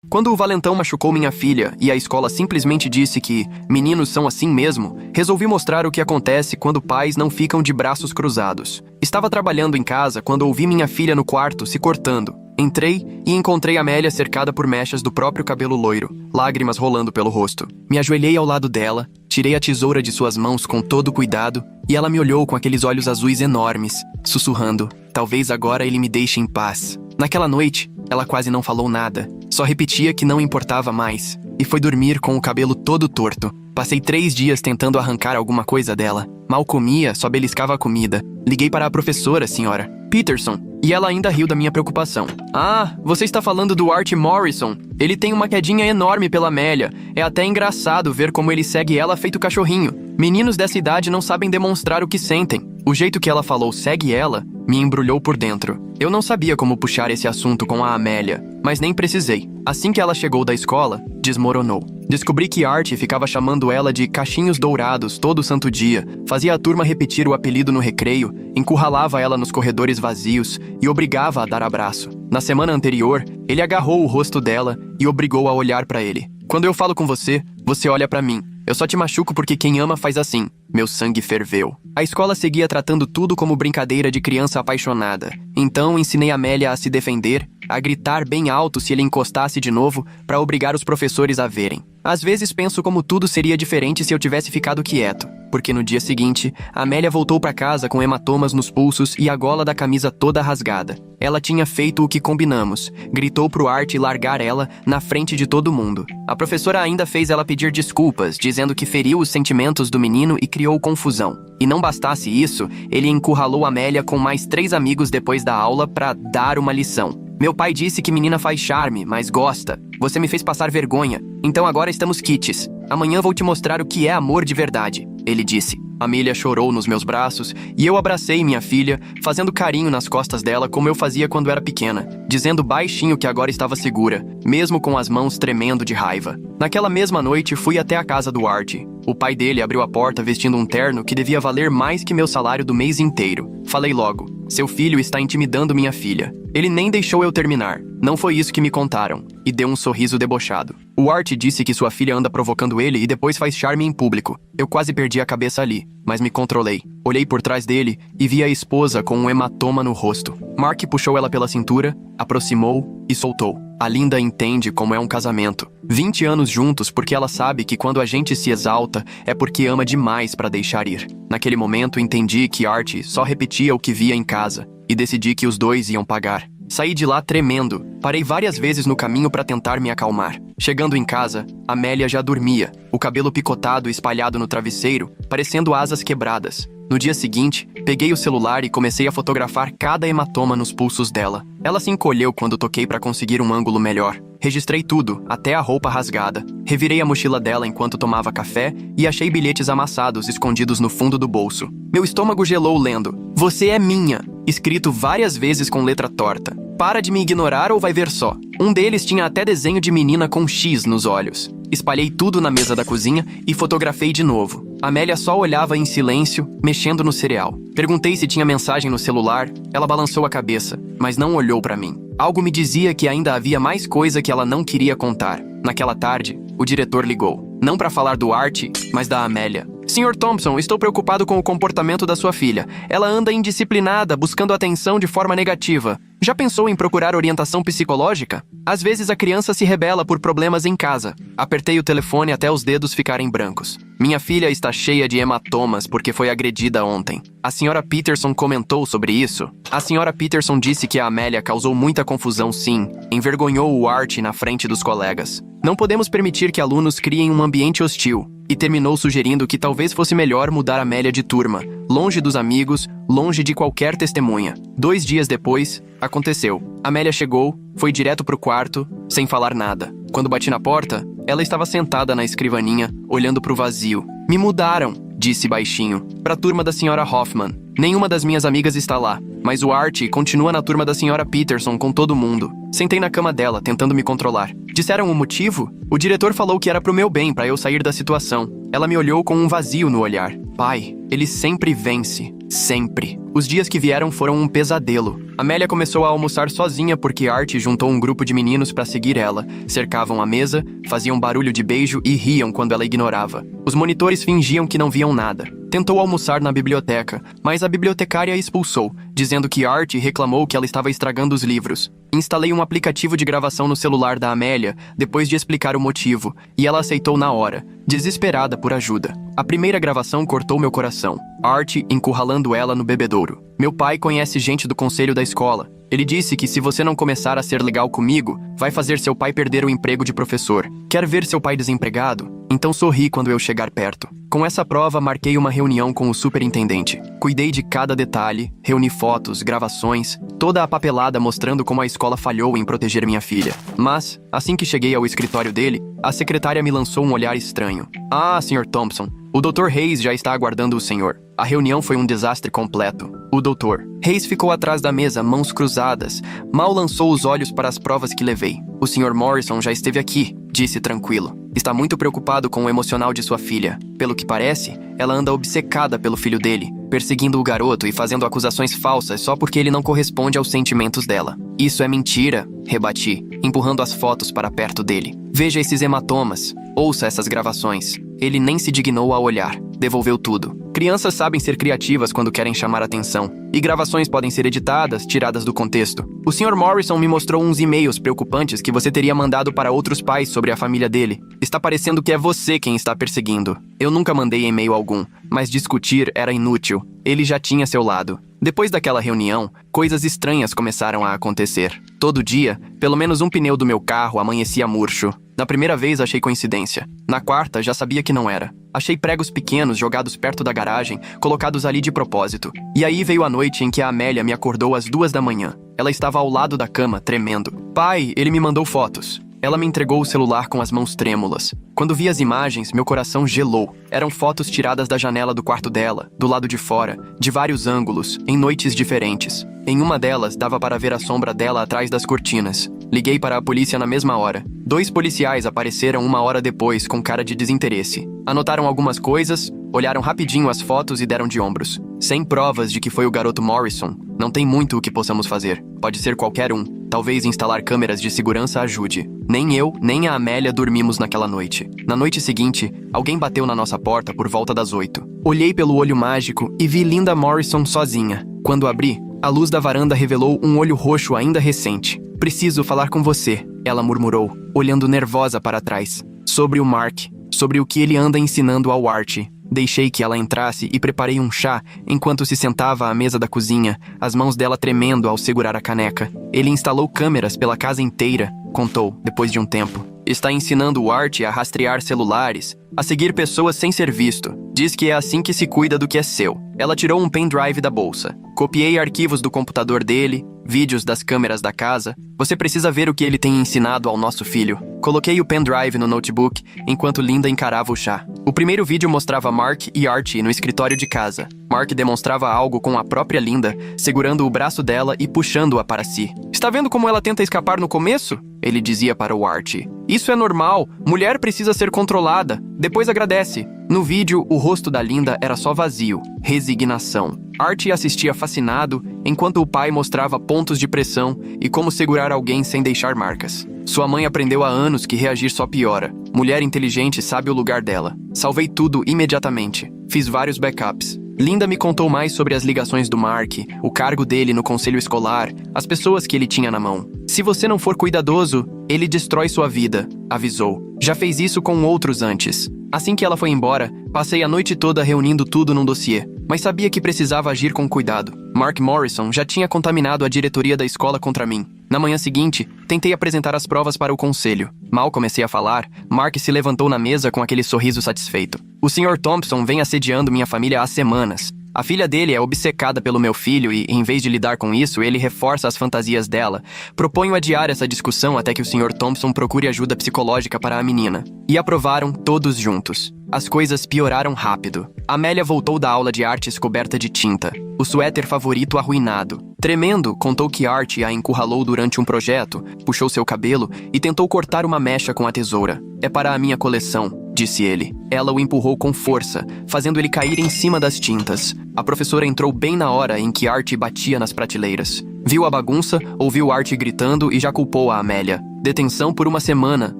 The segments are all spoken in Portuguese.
Quando o valentão machucou minha filha e a escola simplesmente disse que meninos são assim mesmo, resolvi mostrar o que acontece quando pais não ficam de braços cruzados. Estava trabalhando em casa quando ouvi minha filha no quarto se cortando. Entrei e encontrei Amélia cercada por mechas do próprio cabelo loiro, lágrimas rolando pelo rosto. Me ajoelhei ao lado dela, tirei a tesoura de suas mãos com todo cuidado e ela me olhou com aqueles olhos azuis enormes, sussurrando: "Talvez agora ele me deixe em paz." Naquela noite, ela quase não falou nada, só repetia que não importava mais, e foi dormir com o cabelo todo torto. Passei 3 dias tentando arrancar alguma coisa dela. Mal comia, só beliscava a comida. Liguei para a professora, senhora Peterson, e ela ainda riu da minha preocupação. "Ah, você está falando do Art Morrison. Ele tem uma quedinha enorme pela Amélia. É até engraçado ver como ele segue ela feito cachorrinho. Meninos dessa idade não sabem demonstrar o que sentem." O jeito que ela falou "segue ela" me embrulhou por dentro. Eu não sabia como puxar esse assunto com a Amélia, mas nem precisei. Assim que ela chegou da escola, desmoronou. Descobri que Art ficava chamando ela de cachinhos dourados todo santo dia, fazia a turma repetir o apelido no recreio, encurralava ela nos corredores vazios e obrigava a dar abraço. Na semana anterior, ele agarrou o rosto dela e obrigou a olhar para ele. "Quando eu falo com você, você olha para mim. Eu só te machuco porque quem ama faz assim." Meu sangue ferveu. A escola seguia tratando tudo como brincadeira de criança apaixonada. Então ensinei Amélia a se defender, a gritar bem alto se ele encostasse de novo, para obrigar os professores a verem. Às vezes penso como tudo seria diferente se eu tivesse ficado quieto, porque no dia seguinte, Amélia voltou para casa com hematomas nos pulsos e a gola da camisa toda rasgada. Ela tinha feito o que combinamos, gritou pro Art largar ela na frente de todo mundo. A professora ainda fez ela pedir desculpas, dizendo que feriu os sentimentos do menino e criou confusão. E não bastasse isso, ele encurralou Amélia com mais 3 amigos depois da aula para dar uma lição. "Meu pai disse que menina faz charme, mas gosta. Você me fez passar vergonha, então agora estamos quites. Amanhã vou te mostrar o que é amor de verdade", ele disse. Amélia chorou nos meus braços e eu abracei minha filha, fazendo carinho nas costas dela como eu fazia quando era pequena, dizendo baixinho que agora estava segura, mesmo com as mãos tremendo de raiva. Naquela mesma noite, fui até a casa do Art. O pai dele abriu a porta vestindo um terno que devia valer mais que meu salário do mês inteiro. Falei logo: "Seu filho está intimidando minha filha." Ele nem deixou eu terminar. "Não foi isso que me contaram." E deu um sorriso debochado. "O Art disse que sua filha anda provocando ele e depois faz charme em público." Eu quase perdi a cabeça ali, mas me controlei. Olhei por trás dele e vi a esposa com um hematoma no rosto. Mark puxou ela pela cintura, aproximou e soltou. A Linda entende como é um casamento. 20 anos juntos porque ela sabe que quando a gente se exalta é porque ama demais para deixar ir. Naquele momento entendi que Art só repetia o que via em casa e decidi que os dois iam pagar. Saí de lá tremendo. Parei várias vezes no caminho para tentar me acalmar. Chegando em casa, Amélia já dormia, o cabelo picotado espalhado no travesseiro, parecendo asas quebradas. No dia seguinte, peguei o celular e comecei a fotografar cada hematoma nos pulsos dela. Ela se encolheu quando toquei para conseguir um ângulo melhor. Registrei tudo, até a roupa rasgada. Revirei a mochila dela enquanto tomava café e achei bilhetes amassados escondidos no fundo do bolso. Meu estômago gelou lendo: "Você é minha", escrito várias vezes com letra torta. "Para de me ignorar ou vai ver só." Um deles tinha até desenho de menina com X nos olhos. Espalhei tudo na mesa da cozinha e fotografei de novo. Amélia só olhava em silêncio, mexendo no cereal. Perguntei se tinha mensagem no celular. Ela balançou a cabeça, mas não olhou para mim. Algo me dizia que ainda havia mais coisa que ela não queria contar. Naquela tarde, o diretor ligou. Não para falar do Art, mas da Amélia. "Sr. Thompson, estou preocupado com o comportamento da sua filha. Ela anda indisciplinada, buscando atenção de forma negativa. Já pensou em procurar orientação psicológica? Às vezes a criança se rebela por problemas em casa." Apertei o telefone até os dedos ficarem brancos. "Minha filha está cheia de hematomas porque foi agredida ontem. A Sra. Peterson comentou sobre isso?" A Sra. Peterson disse que a Amélia causou muita confusão, sim. Envergonhou o Art na frente dos colegas. "Não podemos permitir que alunos criem um ambiente hostil." E terminou sugerindo que talvez fosse melhor mudar Amélia de turma, longe dos amigos, longe de qualquer testemunha. 2 dias depois, aconteceu. Amélia chegou, foi direto pro quarto, sem falar nada. Quando bati na porta, ela estava sentada na escrivaninha, olhando pro vazio. "Me mudaram", disse baixinho, "pra turma da Sra. Hoffman. Nenhuma das minhas amigas está lá, mas o Art continua na turma da Sra. Peterson com todo mundo." Sentei na cama dela, tentando me controlar. "Disseram o motivo?" "O diretor falou que era pro meu bem, pra eu sair da situação." Ela me olhou com um vazio no olhar. "Pai, ele sempre vence. Sempre." Os dias que vieram foram um pesadelo. Amélia começou a almoçar sozinha porque Art juntou um grupo de meninos para seguir ela. Cercavam a mesa, faziam barulho de beijo e riam quando ela ignorava. Os monitores fingiam que não viam nada. Tentou almoçar na biblioteca, mas a bibliotecária a expulsou, dizendo que Art reclamou que ela estava estragando os livros. Instalei um aplicativo de gravação no celular da Amélia, depois de explicar o motivo, e ela aceitou na hora, desesperada por ajuda. A primeira gravação cortou meu coração. Art encurralando ela no bebedouro. Meu pai conhece gente do conselho da escola. Ele disse que se você não começar a ser legal comigo, vai fazer seu pai perder o emprego de professor. Quer ver seu pai desempregado? Então sorri quando eu chegar perto. Com essa prova, marquei uma reunião com o superintendente. Cuidei de cada detalhe, reuni fotos, gravações, toda a papelada mostrando como a escola falhou em proteger minha filha. Mas, assim que cheguei ao escritório dele, a secretária me lançou um olhar estranho. Ah, Sr. Thompson, o Dr. Hayes já está aguardando o senhor. A reunião foi um desastre completo. O Dr. Hayes ficou atrás da mesa, mãos cruzadas. Mal lançou os olhos para as provas que levei. O Sr. Morrison já esteve aqui, disse tranquilo. Está muito preocupado com o emocional de sua filha. Pelo que parece, ela anda obcecada pelo filho dele, perseguindo o garoto e fazendo acusações falsas só porque ele não corresponde aos sentimentos dela. Isso é mentira, rebati, empurrando as fotos para perto dele. Veja esses hematomas, ouça essas gravações. Ele nem se dignou a olhar, devolveu tudo. Crianças sabem ser criativas quando querem chamar atenção, e gravações podem ser editadas, tiradas do contexto. O Sr. Morrison me mostrou uns e-mails preocupantes que você teria mandado para outros pais sobre a família dele. Está parecendo que é você quem está perseguindo. Eu nunca mandei e-mail algum, mas discutir era inútil. Ele já tinha seu lado. Depois daquela reunião, coisas estranhas começaram a acontecer. Todo dia, pelo menos um pneu do meu carro amanhecia murcho. Na primeira vez achei coincidência. Na quarta, já sabia que não era. Achei pregos pequenos jogados perto da garagem, colocados ali de propósito. E aí veio a noite em que a Amélia me acordou às 2 da manhã. Ela estava ao lado da cama, tremendo. Pai, ele me mandou fotos. Ela me entregou o celular com as mãos trêmulas. Quando vi as imagens, meu coração gelou. Eram fotos tiradas da janela do quarto dela, do lado de fora, de vários ângulos, em noites diferentes. Em uma delas, dava para ver a sombra dela atrás das cortinas. Liguei para a polícia na mesma hora. 2 policiais apareceram 1 hora depois com cara de desinteresse. Anotaram algumas coisas, olharam rapidinho as fotos e deram de ombros. Sem provas de que foi o garoto Morrison, não tem muito o que possamos fazer. Pode ser qualquer um. Talvez instalar câmeras de segurança ajude. Nem eu, nem a Amélia dormimos naquela noite. Na noite seguinte, alguém bateu na nossa porta por volta das 8. Olhei pelo olho mágico e vi Linda Morrison sozinha. Quando abri, a luz da varanda revelou um olho roxo ainda recente. Preciso falar com você, ela murmurou, olhando nervosa para trás. Sobre o Mark, sobre o que ele anda ensinando ao Art. Deixei que ela entrasse e preparei um chá enquanto se sentava à mesa da cozinha, as mãos dela tremendo ao segurar a caneca. Ele instalou câmeras pela casa inteira, contou, depois de um tempo. Está ensinando o Art a rastrear celulares, a seguir pessoas sem ser visto. Diz que é assim que se cuida do que é seu. Ela tirou um pendrive da bolsa. Copiei arquivos do computador dele, vídeos das câmeras da casa. Você precisa ver o que ele tem ensinado ao nosso filho. Coloquei o pendrive no notebook, enquanto Linda encarava o chá. O primeiro vídeo mostrava Mark e Archie no escritório de casa. Mark demonstrava algo com a própria Linda, segurando o braço dela e puxando-a para si. Está vendo como ela tenta escapar no começo? Ele dizia para o Archie. Isso é normal. Mulher precisa ser controlada. Depois agradece. No vídeo, o rosto da Linda era só vazio. Resignação. Archie assistia fascinado, enquanto o pai mostrava pontos de pressão e como segurar alguém sem deixar marcas. Sua mãe aprendeu há anos que reagir só piora. Mulher inteligente sabe o lugar dela. Salvei tudo imediatamente. Fiz vários backups. Linda me contou mais sobre as ligações do Mark, o cargo dele no conselho escolar, as pessoas que ele tinha na mão. Se você não for cuidadoso, ele destrói sua vida, avisou. Já fez isso com outros antes. Assim que ela foi embora, passei a noite toda reunindo tudo num dossiê, mas sabia que precisava agir com cuidado. Mark Morrison já tinha contaminado a diretoria da escola contra mim. Na manhã seguinte, tentei apresentar as provas para o conselho. Mal comecei a falar, Mark se levantou na mesa com aquele sorriso satisfeito. O Sr. Thompson vem assediando minha família há semanas. A filha dele é obcecada pelo meu filho e, em vez de lidar com isso, ele reforça as fantasias dela. Proponho adiar essa discussão até que o Sr. Thompson procure ajuda psicológica para a menina. E aprovaram todos juntos. As coisas pioraram rápido. Amélia voltou da aula de artes coberta de tinta. O suéter favorito arruinado. Tremendo, contou que Art a encurralou durante um projeto, puxou seu cabelo e tentou cortar uma mecha com a tesoura. É para a minha coleção. disse ele. Ela o empurrou com força, fazendo ele cair em cima das tintas. A professora entrou bem na hora em que Art batia nas prateleiras. Viu a bagunça, ouviu Art gritando e já culpou a Amélia. Detenção por 1 semana,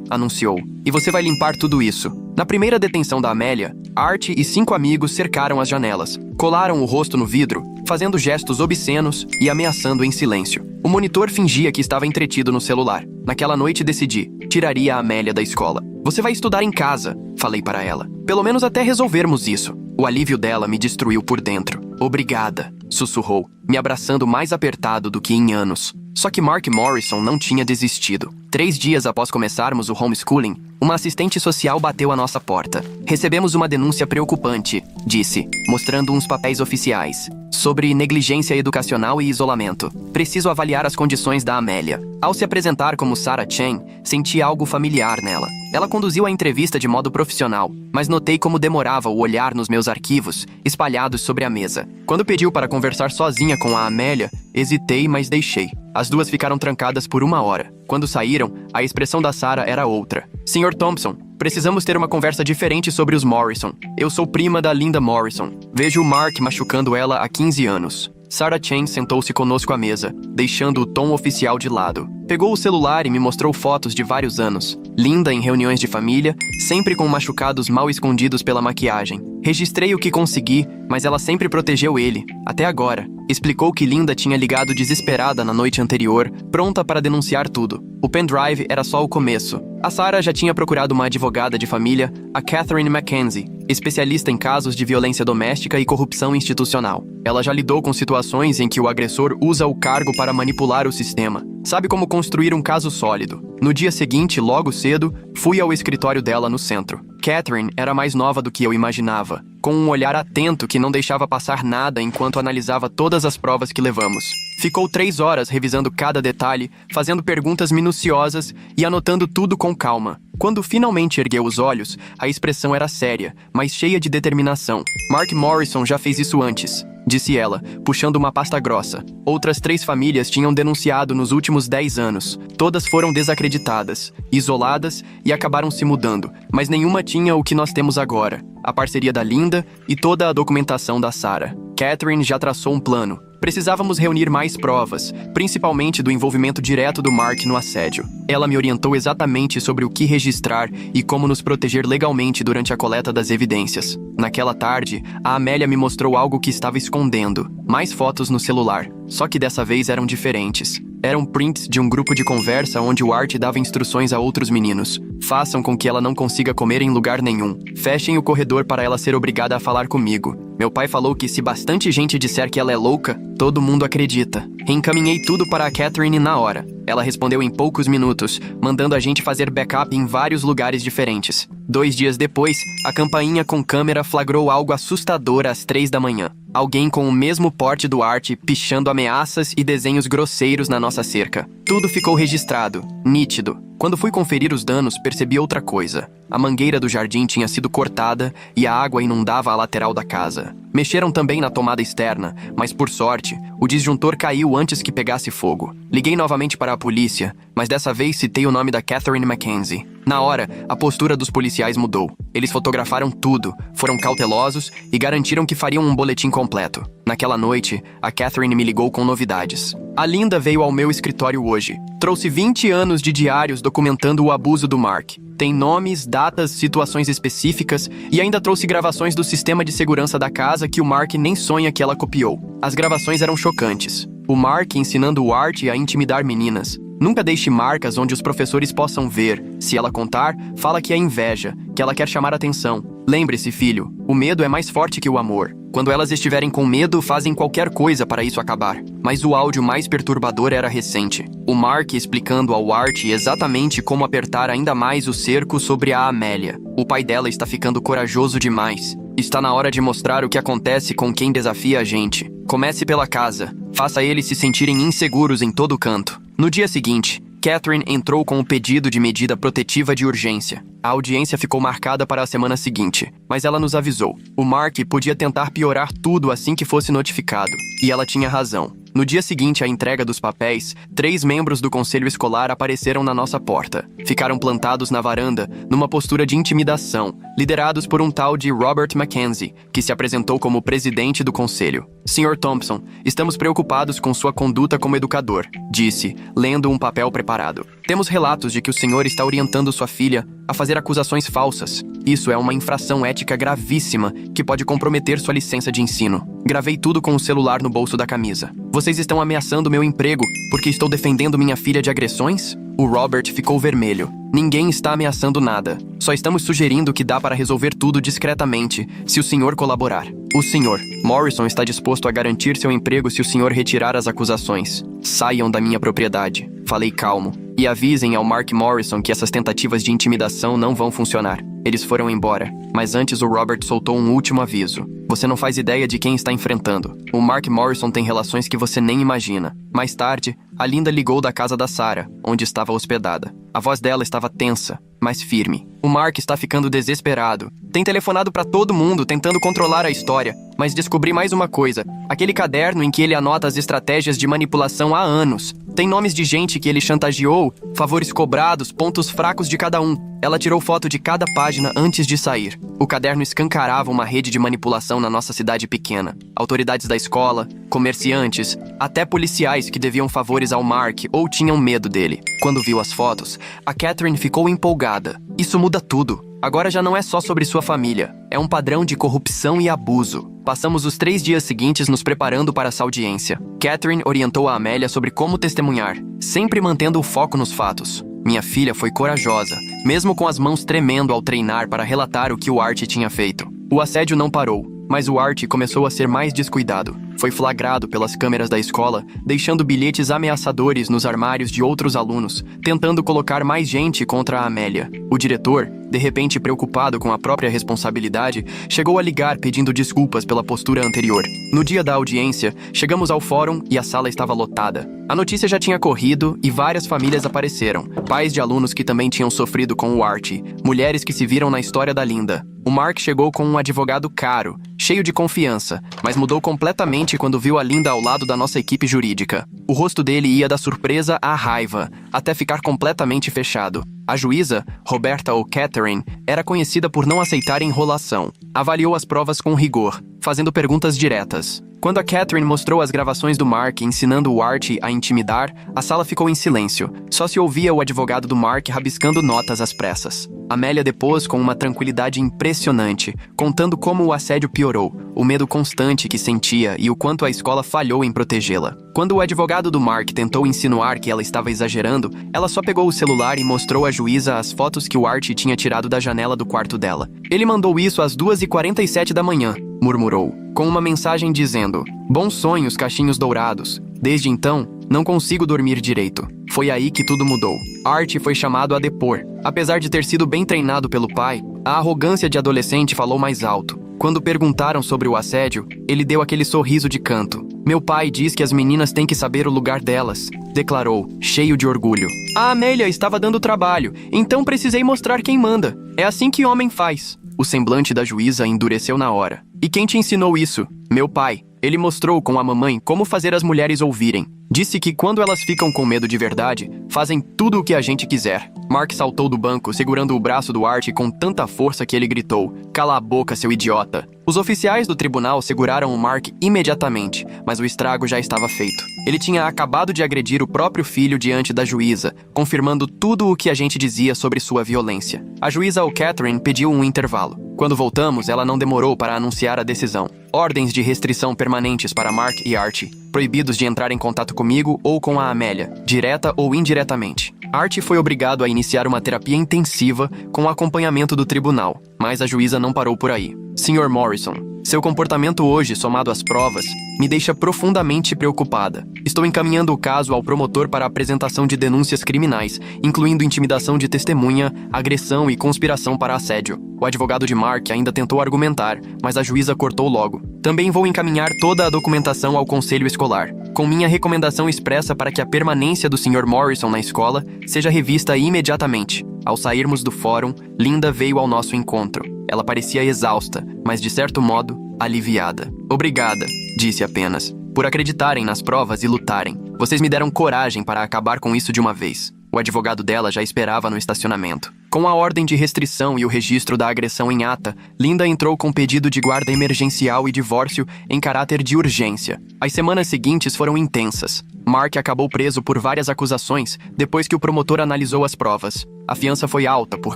anunciou. E você vai limpar tudo isso. Na primeira detenção da Amélia, Art e 5 amigos cercaram as janelas. Colaram o rosto no vidro, fazendo gestos obscenos e ameaçando em silêncio. O monitor fingia que estava entretido no celular. Naquela noite decidi, tiraria a Amélia da escola. Você vai estudar em casa, falei para ela. Pelo menos até resolvermos isso. O alívio dela me destruiu por dentro. Obrigada, sussurrou, me abraçando mais apertado do que em anos. Só que Mark Morrison não tinha desistido. 3 dias após começarmos o homeschooling, uma assistente social bateu à nossa porta. Recebemos uma denúncia preocupante, disse, mostrando uns papéis oficiais, sobre negligência educacional e isolamento. Preciso avaliar as condições da Amélia. Ao se apresentar como Sarah Chen, senti algo familiar nela. Ela conduziu a entrevista de modo profissional, mas notei como demorava o olhar nos meus arquivos, espalhados sobre a mesa. Quando pediu para conversar sozinha com a Amélia, hesitei, mas deixei. As duas ficaram trancadas por 1 hora. Quando saíram, a expressão da Sarah era outra. Sr. Thompson, precisamos ter uma conversa diferente sobre os Morrison. Eu sou prima da Linda Morrison. Vejo o Mark machucando ela há 15 anos. Sarah Chen sentou-se conosco à mesa, deixando o tom oficial de lado. Pegou o celular e me mostrou fotos de vários anos. Linda em reuniões de família, sempre com machucados mal escondidos pela maquiagem. Registrei o que consegui, mas ela sempre protegeu ele, até agora. Explicou que Linda tinha ligado desesperada na noite anterior, pronta para denunciar tudo. O pendrive era só o começo. A Sarah já tinha procurado uma advogada de família, a Catherine Mackenzie, especialista em casos de violência doméstica e corrupção institucional. Ela já lidou com situações em que o agressor usa o cargo para manipular o sistema. Sabe como construir um caso sólido. No dia seguinte, logo cedo, fui ao escritório dela no centro. Catherine era mais nova do que eu imaginava, com um olhar atento que não deixava passar nada enquanto analisava todas as provas que levamos. Ficou 3 horas revisando cada detalhe, fazendo perguntas minuciosas e anotando tudo com calma. Quando finalmente ergueu os olhos, a expressão era séria, mas cheia de determinação. Mark Morrison já fez isso antes, disse ela, puxando uma pasta grossa. Outras 3 famílias tinham denunciado nos últimos 10 anos. Todas foram desacreditadas, isoladas e acabaram se mudando, mas nenhuma tinha o que nós temos agora. A parceria da Linda e toda a documentação da Sarah. Catherine já traçou um plano. Precisávamos reunir mais provas, principalmente do envolvimento direto do Mark no assédio. Ela me orientou exatamente sobre o que registrar e como nos proteger legalmente durante a coleta das evidências. Naquela tarde, a Amélia me mostrou algo que estava escondendo. Mais fotos no celular, só que dessa vez eram diferentes. Eram prints de um grupo de conversa onde o Art dava instruções a outros meninos. Façam com que ela não consiga comer em lugar nenhum. Fechem o corredor para ela ser obrigada a falar comigo. Meu pai falou que se bastante gente disser que ela é louca, todo mundo acredita. Reencaminhei tudo para a Catherine na hora. Ela respondeu em poucos minutos, mandando a gente fazer backup em vários lugares diferentes. 2 dias depois, a campainha com câmera flagrou algo assustador às 3 da manhã. Alguém com o mesmo porte do Art pichando ameaças e desenhos grosseiros na nossa cerca. Tudo ficou registrado, nítido. Quando fui conferir os danos, percebi outra coisa. A mangueira do jardim tinha sido cortada e a água inundava a lateral da casa. Mexeram também na tomada externa, mas por sorte, o disjuntor caiu antes que pegasse fogo. Liguei novamente para a polícia, mas dessa vez citei o nome da Catherine Mackenzie. Na hora, a postura dos policiais mudou. Eles fotografaram tudo, foram cautelosos e garantiram que fariam um boletim completo. Naquela noite, a Catherine me ligou com novidades. A Linda veio ao meu escritório hoje. Trouxe 20 anos de diários documentando o abuso do Mark. Tem nomes, datas, situações específicas e ainda trouxe gravações do sistema de segurança da casa que o Mark nem sonha que ela copiou. As gravações eram chocantes. O Mark ensinando o Art a intimidar meninas. Nunca deixe marcas onde os professores possam ver. Se ela contar, fala que é inveja, que ela quer chamar atenção. Lembre-se, filho, o medo é mais forte que o amor. Quando elas estiverem com medo, fazem qualquer coisa para isso acabar. Mas o áudio mais perturbador era recente. O Mark explicando ao Art exatamente como apertar ainda mais o cerco sobre a Amélia. O pai dela está ficando corajoso demais. Está na hora de mostrar o que acontece com quem desafia a gente. Comece pela casa. Faça eles se sentirem inseguros em todo canto. No dia seguinte, Catherine entrou com o pedido de medida protetiva de urgência. A audiência ficou marcada para a semana seguinte, mas ela nos avisou. O Mark podia tentar piorar tudo assim que fosse notificado. E ela tinha razão. No dia seguinte à entrega dos papéis, 3 membros do conselho escolar apareceram na nossa porta. Ficaram plantados na varanda, numa postura de intimidação, liderados por um tal de Robert Mackenzie, que se apresentou como presidente do conselho. Sr. Thompson, estamos preocupados com sua conduta como educador, disse, lendo um papel preparado. Temos relatos de que o senhor está orientando sua filha a fazer acusações falsas. Isso é uma infração ética gravíssima que pode comprometer sua licença de ensino. Gravei tudo com o celular no bolso da camisa. Vocês estão ameaçando meu emprego porque estou defendendo minha filha de agressões? O Robert ficou vermelho. Ninguém está ameaçando nada. Só estamos sugerindo que dá para resolver tudo discretamente, se o senhor colaborar. O senhor Morrison está disposto a garantir seu emprego se o senhor retirar as acusações. Saiam da minha propriedade. Falei calmo. E avisem ao Mark Morrison que essas tentativas de intimidação não vão funcionar. Eles foram embora, mas antes o Robert soltou um último aviso. Você não faz ideia de quem está enfrentando. O Mark Morrison tem relações que você nem imagina. Mais tarde, a Linda ligou da casa da Sarah, onde estava hospedada. A voz dela estava tensa, mas firme. O Mark está ficando desesperado. Tem telefonado para todo mundo, tentando controlar a história. Mas descobri mais uma coisa. Aquele caderno em que ele anota as estratégias de manipulação há anos. Tem nomes de gente que ele chantageou, favores cobrados, pontos fracos de cada um. Ela tirou foto de cada página antes de sair. O caderno escancarava uma rede de manipulação na nossa cidade pequena. Autoridades da escola, comerciantes, até policiais que deviam favores ao Mark ou tinham medo dele. Quando viu as fotos, a Catherine ficou empolgada. Isso muda tudo. Agora já não é só sobre sua família. É um padrão de corrupção e abuso. Passamos os 3 dias seguintes nos preparando para essa audiência. Catherine orientou a Amélia sobre como testemunhar, sempre mantendo o foco nos fatos. Minha filha foi corajosa, mesmo com as mãos tremendo ao treinar para relatar o que o Art tinha feito. O assédio não parou, mas o Art começou a ser mais descuidado. Foi flagrado pelas câmeras da escola, deixando bilhetes ameaçadores nos armários de outros alunos, tentando colocar mais gente contra a Amélia. O diretor, de repente preocupado com a própria responsabilidade, chegou a ligar pedindo desculpas pela postura anterior. No dia da audiência, chegamos ao fórum e a sala estava lotada. A notícia já tinha corrido e várias famílias apareceram. Pais de alunos que também tinham sofrido com o Art, mulheres que se viram na história da Linda. O Mark chegou com um advogado caro, cheio de confiança, mas mudou completamente quando viu a Linda ao lado da nossa equipe jurídica. O rosto dele ia da surpresa à raiva, até ficar completamente fechado. A juíza, Roberta ou Catherine, era conhecida por não aceitar enrolação. Avaliou as provas com rigor, fazendo perguntas diretas. Quando a Catherine mostrou as gravações do Mark ensinando o Art a intimidar, a sala ficou em silêncio. Só se ouvia o advogado do Mark rabiscando notas às pressas. Amélia depôs com uma tranquilidade impressionante, contando como o assédio piorou, o medo constante que sentia e o quanto a escola falhou em protegê-la. Quando o advogado do Mark tentou insinuar que ela estava exagerando, ela só pegou o celular e mostrou à juíza as fotos que o Art tinha tirado da janela do quarto dela. Ele mandou isso às 2h47 da manhã, murmurou, com uma mensagem dizendo: "Bons sonhos, cachinhos dourados. Desde então, não consigo dormir direito." Foi aí que tudo mudou. Art foi chamado a depor. Apesar de ter sido bem treinado pelo pai, a arrogância de adolescente falou mais alto. Quando perguntaram sobre o assédio, ele deu aquele sorriso de canto. "Meu pai diz que as meninas têm que saber o lugar delas", declarou, cheio de orgulho. "A Amélia estava dando trabalho, então precisei mostrar quem manda. É assim que homem faz." O semblante da juíza endureceu na hora. "E quem te ensinou isso?" "Meu pai. Ele mostrou com a mamãe como fazer as mulheres ouvirem. Disse que quando elas ficam com medo de verdade, fazem tudo o que a gente quiser." Mark saltou do banco, segurando o braço do Art com tanta força que ele gritou: "Cala a boca, seu idiota." Os oficiais do tribunal seguraram o Mark imediatamente, mas o estrago já estava feito. Ele tinha acabado de agredir o próprio filho diante da juíza, confirmando tudo o que a gente dizia sobre sua violência. A juíza Catherine pediu um intervalo. Quando voltamos, ela não demorou para anunciar a decisão. Ordens de restrição permanentes para Mark e Art, proibidos de entrar em contato comigo ou com a Amélia, direta ou indiretamente. Art foi obrigado a iniciar uma terapia intensiva com o acompanhamento do tribunal, mas a juíza não parou por aí. "Sr. Morrison, seu comportamento hoje, somado às provas, me deixa profundamente preocupada. Estou encaminhando o caso ao promotor para a apresentação de denúncias criminais, incluindo intimidação de testemunha, agressão e conspiração para assédio." O advogado de Mark ainda tentou argumentar, mas a juíza cortou logo. "Também vou encaminhar toda a documentação ao conselho escolar, com minha recomendação expressa para que a permanência do Sr. Morrison na escola seja revista imediatamente." Ao sairmos do fórum, Linda veio ao nosso encontro. Ela parecia exausta, mas de certo modo, aliviada. "Obrigada", disse apenas. por acreditarem nas provas e lutarem. Vocês me deram coragem para acabar com isso de uma vez. O advogado dela já esperava no estacionamento. Com a ordem de restrição e o registro da agressão em ata, Linda entrou com pedido de guarda emergencial e divórcio em caráter de urgência. As semanas seguintes foram intensas. Mark acabou preso por várias acusações depois que o promotor analisou as provas. A fiança foi alta por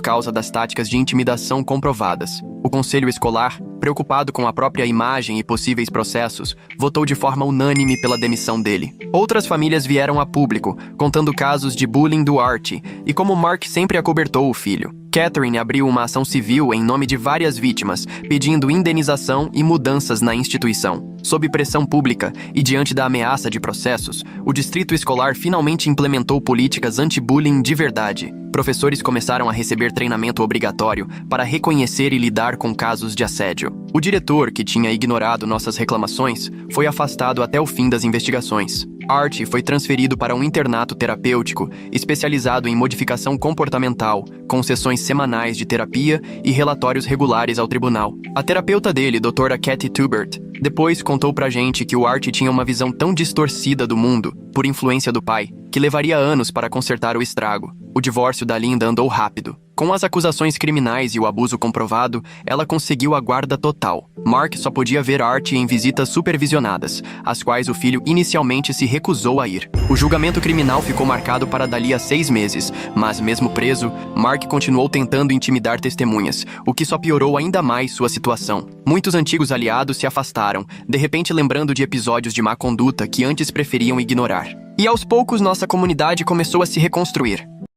causa das táticas de intimidação comprovadas. O conselho escolar, preocupado com a própria imagem e possíveis processos, votou de forma unânime pela demissão dele. Outras famílias vieram a público, contando casos de bullying do Archie e como Mark sempre acobertou o filho. Catherine abriu uma ação civil em nome de várias vítimas, pedindo indenização e mudanças na instituição. Sob pressão pública e diante da ameaça de processos, o distrito escolar finalmente implementou políticas anti-bullying de verdade. Professores começaram a receber treinamento obrigatório para reconhecer e lidar com casos de assédio. O diretor, que tinha ignorado nossas reclamações, foi afastado até o fim das investigações. Archie foi transferido para um internato terapêutico especializado em modificação comportamental, com sessões semanais de terapia e relatórios regulares ao tribunal. A terapeuta dele, doutora Kathy Tubert, depois contou pra gente que o Archie tinha uma visão tão distorcida do mundo, por influência do pai, que levaria anos para consertar o estrago. O divórcio da Linda andou rápido. Com as acusações criminais e o abuso comprovado, ela conseguiu a guarda total. Mark só podia ver Archie em visitas supervisionadas, às quais o filho inicialmente se recusou a ir. O julgamento criminal ficou marcado para dali a 6 meses, mas mesmo preso, Mark continuou tentando intimidar testemunhas, o que só piorou ainda mais sua situação. Muitos antigos aliados se afastaram, de repente lembrando de episódios de má conduta que antes preferiam ignorar. E aos poucos nossa comunidade começou a se reconstruir.